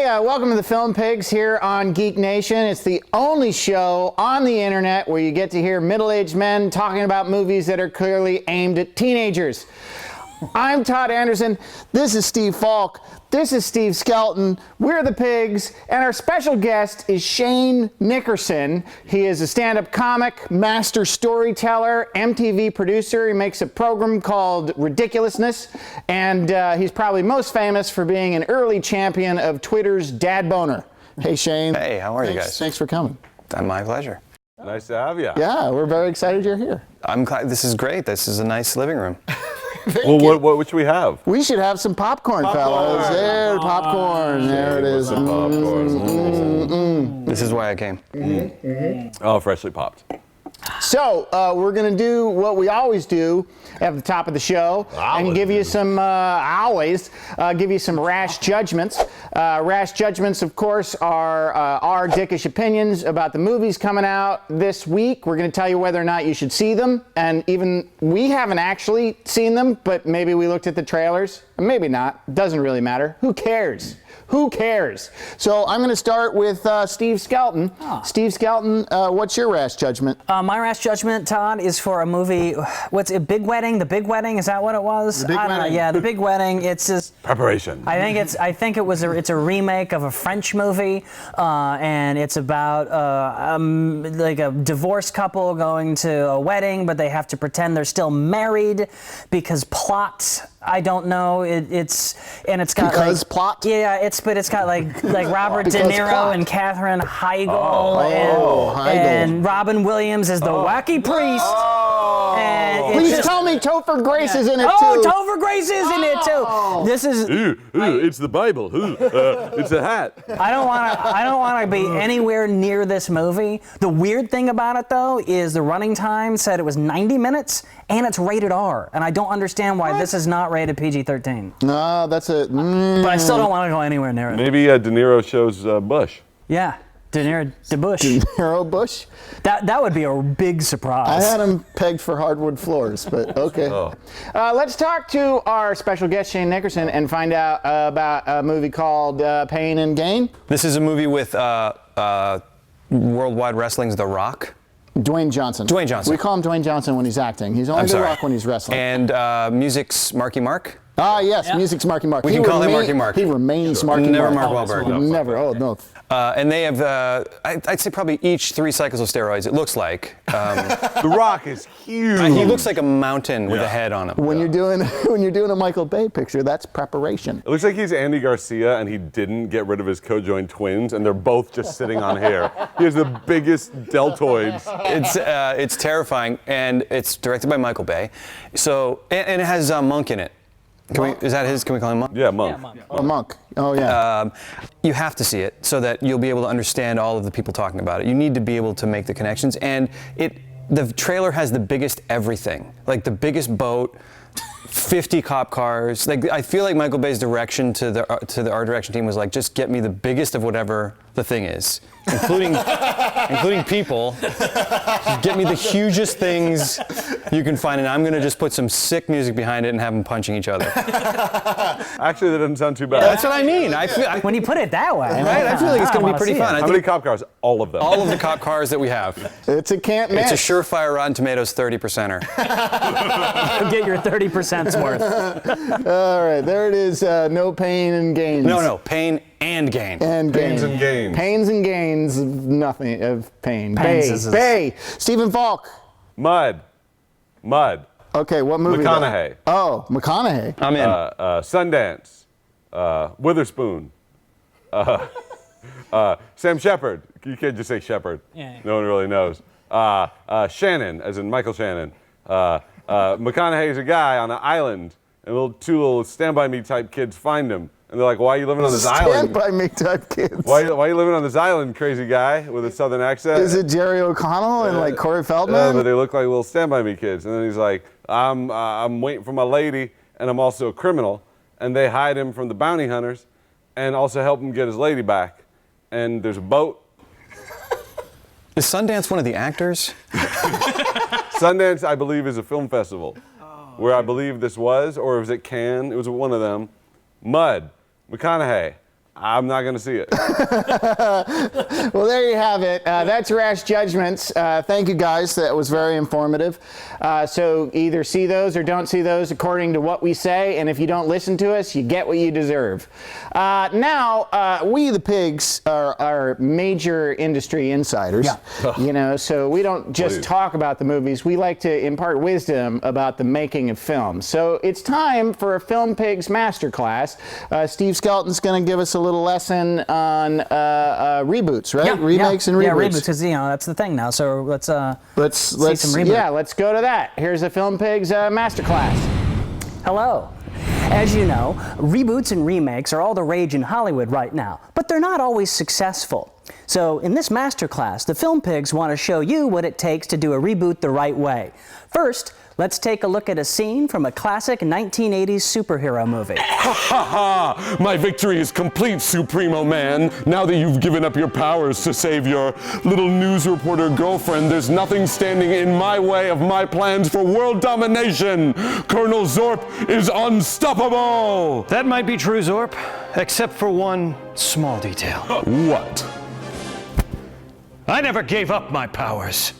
Hey, welcome to the Film Pigs here on GeekNation. It's the only show on the internet where you get to hear middle-aged men talking about movies that are clearly aimed at teenagers. I'm Todd Anderson. This is Steve Falk. This is Steve Skelton. We're the Pigs, and our special guest is Shane Nickerson. He is a stand-up comic, master storyteller, MTV producer. He makes a program called Ridiculousness, and he's probably most famous for being an early champion of Twitter's dad boner. Hey, Shane. Hey, how are you guys? Thanks for coming. My pleasure. Nice to have you. Yeah, we're very excited you're here. I'm glad. This is great. This is a nice living room. Well, what should we have? We should have some popcorn, fellas. There, popcorn. There it is. Popcorn. This is why I came. Oh, freshly popped. So, we're going to do what we always do at the top of the show and give you some, give you some rash judgments. Rash judgments, of course, are our dickish opinions about the movies coming out this week. We're going to tell you whether or not you should see them. And even we haven't actually seen them, but maybe we looked at the trailers. Maybe not. Doesn't really matter. Who cares? Who cares? So I'm going to start with Steve Skelton. Steve Skelton, what's your rash judgment? My rash judgment, Todd, is for a movie. What's it? Big Wedding? The Big Wedding? Is that what it was? The Big I don't know. Wedding. Yeah, The Big Wedding. It's just Preparation. I think it was. It's a remake of a French movie, and it's about like a divorced couple going to a wedding, but they have to pretend they're still married because plot. I don't know. It's got because like plot. Yeah, it's got like Robert De Niro plot. and Katherine Heigl and Robin Williams as the wacky priest. And Please tell me Topher Grace is in it too. Oh, Topher Grace is in it too. This is. It's the Bible. It's a hat. I don't want to be anywhere near this movie. The weird thing about it though is the running time said it was 90 minutes and it's rated R, and I don't understand why this is not rated PG-13. No, that's a. But I still don't want to go anywhere near it. Maybe De Niro shows Bush. Yeah, De Niro, De Bush. De Niro Bush. That would be a big surprise. I had him pegged for hardwood floors, but okay. Let's talk to our special guest Shane Nickerson and find out about a movie called Pain and Gain. This is a movie with Worldwide Wrestling's The Rock. Dwayne Johnson. Dwayne Johnson. We call him Dwayne Johnson when he's acting. He's only The Rock when he's wrestling. And music's Marky Mark. Ah, yes, music's Marky Mark. We can call him Marky Mark. He remains Marky Never Mark. Mark Wahlberg. Never. Oh, no. And they have, I'd say probably each 3 cycles of steroids, it looks like. The Rock is huge. He looks like a mountain with a head on him. When you're doing a Michael Bay picture, that's preparation. It looks like he's Andy Garcia and he didn't get rid of his co-joined twins and they're both just sitting on hair. He has the biggest deltoids. It's terrifying, and it's directed by Michael Bay. So, and it has Monk in it. Is that his? Can we call him Monk? Yeah, Monk. A monk. Oh, yeah. You have to see it so that you'll be able to understand all of the people talking about it. You need to be able to make the connections, and the trailer has the biggest everything, like the biggest boat, 50 cop cars. Like, I feel like Michael Bay's direction to the art direction team was like, just get me the biggest of whatever the thing is, including people. Just get me the hugest things you can find, and I'm gonna just put some sick music behind it and have them punching each other. Actually, that doesn't sound too bad. That's what I mean. When you put it that way, Right? I feel like it's going to be pretty fun. How many cop cars? All of them. All of the cop cars that we have. It's a can't miss. It's a surefire Rotten Tomatoes 30%er. Get your 30% worth. All right, there it is. No pain and gains. No, pain and gain. And gains. Pains and gains. Pains and gains of nothing, of pain. Pains Bay. Stephen Falk. Mud. Okay, what movie? McConaughey. Oh, McConaughey. I'm in. Sundance. Witherspoon. Sam Shepard. You can't just say Shepard. Yeah. No one really knows. Shannon, as in Michael Shannon. McConaughey's a guy on an island, and two little Stand By Me type kids find him. And they're like, why are you living on this island? Stand By Me type kids. Why are you living on this island, crazy guy with a southern accent? Is it Jerry O'Connell and like Corey Feldman? But they look like little Stand By Me kids. And then he's like, I'm waiting for my lady, and I'm also a criminal. And they hide him from the bounty hunters and also help him get his lady back. And there's a boat. Is Sundance one of the actors? Sundance, I believe, is a film festival where I believe this was, or was it Cannes? It was one of them. Mud, McConaughey, I'm not going to see it. Well, there you have it. That's Rash Judgments. Thank you, guys. That was very informative. So either see those or don't see those according to what we say. And if you don't listen to us, you get what you deserve. Now, we the pigs are major industry insiders. Yeah. You know, so we don't just talk about the movies. We like to impart wisdom about the making of film. So it's time for a Film Pigs Masterclass. Steve Skelton's going to give us a little lesson on reboots, right? Remakes and reboots. Yeah, reboots, because that's the thing now. So let's see some reboots. Yeah, let's go to that. Here's a Film Pigs Masterclass. Hello. As you know, reboots and remakes are all the rage in Hollywood right now, but they're not always successful. So in this masterclass, the Film Pigs want to show you what it takes to do a reboot the right way. First, let's take a look at a scene from a classic 1980s superhero movie. Ha ha ha! My victory is complete, Supremo Man. Now that you've given up your powers to save your little news reporter girlfriend, there's nothing standing in my way of my plans for world domination. Colonel Zorp is unstoppable! That might be true, Zorp, except for one small detail. What? I never gave up my powers.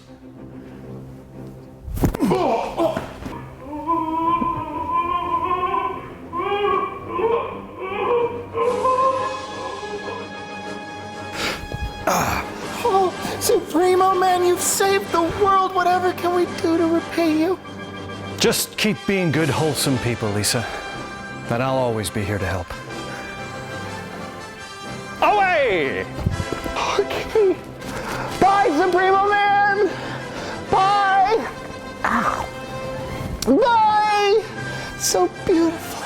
Oh, Supremo Man, you've saved the world. Whatever can we do to repay you? Just keep being good, wholesome people, Lisa. And I'll always be here to help. Away! Okay. Bye, Supremo Man! Bye! Ow! Bye! So beautiful.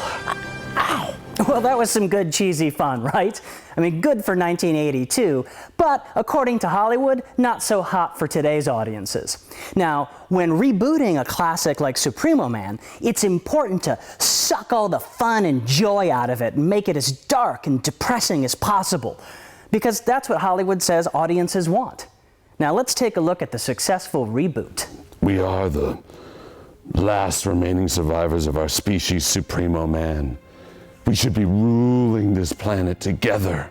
Ow! Well, that was some good cheesy fun, right? I mean, good for 1982, but according to Hollywood, not so hot for today's audiences. Now, when rebooting a classic like Supremo Man, it's important to suck all the fun and joy out of it and make it as dark and depressing as possible, because that's what Hollywood says audiences want. Now, let's take a look at the successful reboot. We are the last remaining survivors of our species, Supremo Man. We should be ruling this planet together.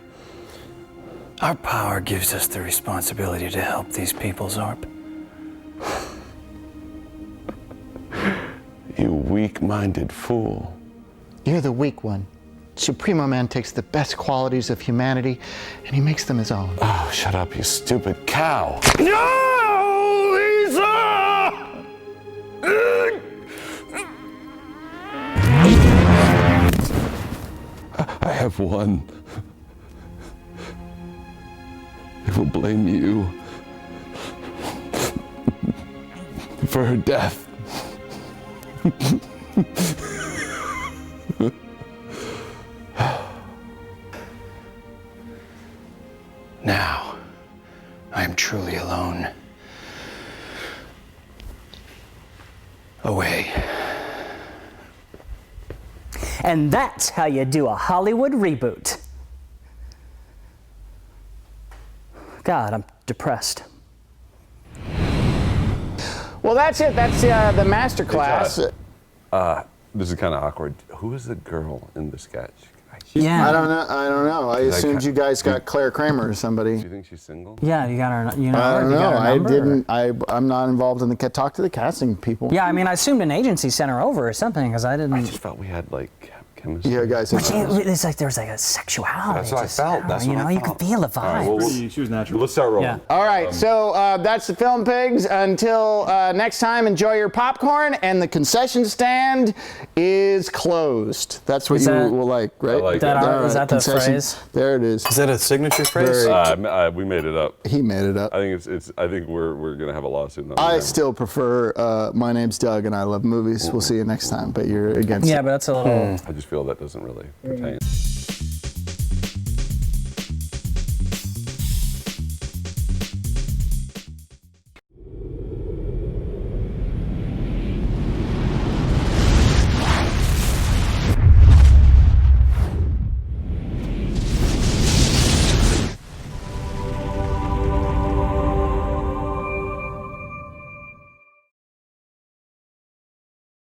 Our power gives us the responsibility to help these people, Zorp. You weak-minded fool. You're the weak one. Supremo Man takes the best qualities of humanity and he makes them his own. Oh, shut up, you stupid cow. No, Lisa! I have won. I will blame you for her death. Now, I am truly alone. Away. And that's how you do a Hollywood reboot. God, I'm depressed. Well, that's it. That's the masterclass. This is kind of awkward. Who is the girl in the sketch? Yeah. I don't know. I assumed you guys got Claire Kramer or somebody. Do you think she's single? Yeah, you got her. You know, I don't you got know. her I number, didn't. I'm not involved in the. Talk to the casting people. Yeah, I mean, I assumed an agency sent her over or something because I didn't. I just felt we had like chemistry. Yeah, guys. It's like there was like a sexuality. That's what I felt. That's you what know, I you felt. could feel the vibes. She was natural. Let's start rolling. Yeah. All right, so that's the Film Pigs. Until next time, enjoy your popcorn, and the concession stand is closed. That's what Is you that- will like, right? I like Is that, it. is that the concession- phrase? There it is. Is that a signature phrase? Very- We made it up. He made it up. I think it's. I think we're gonna have a lawsuit. I still prefer My Name's Doug and I Love Movies. We'll see you next time, but you're against it. Yeah, but that's a little. I just feel that doesn't really pertain.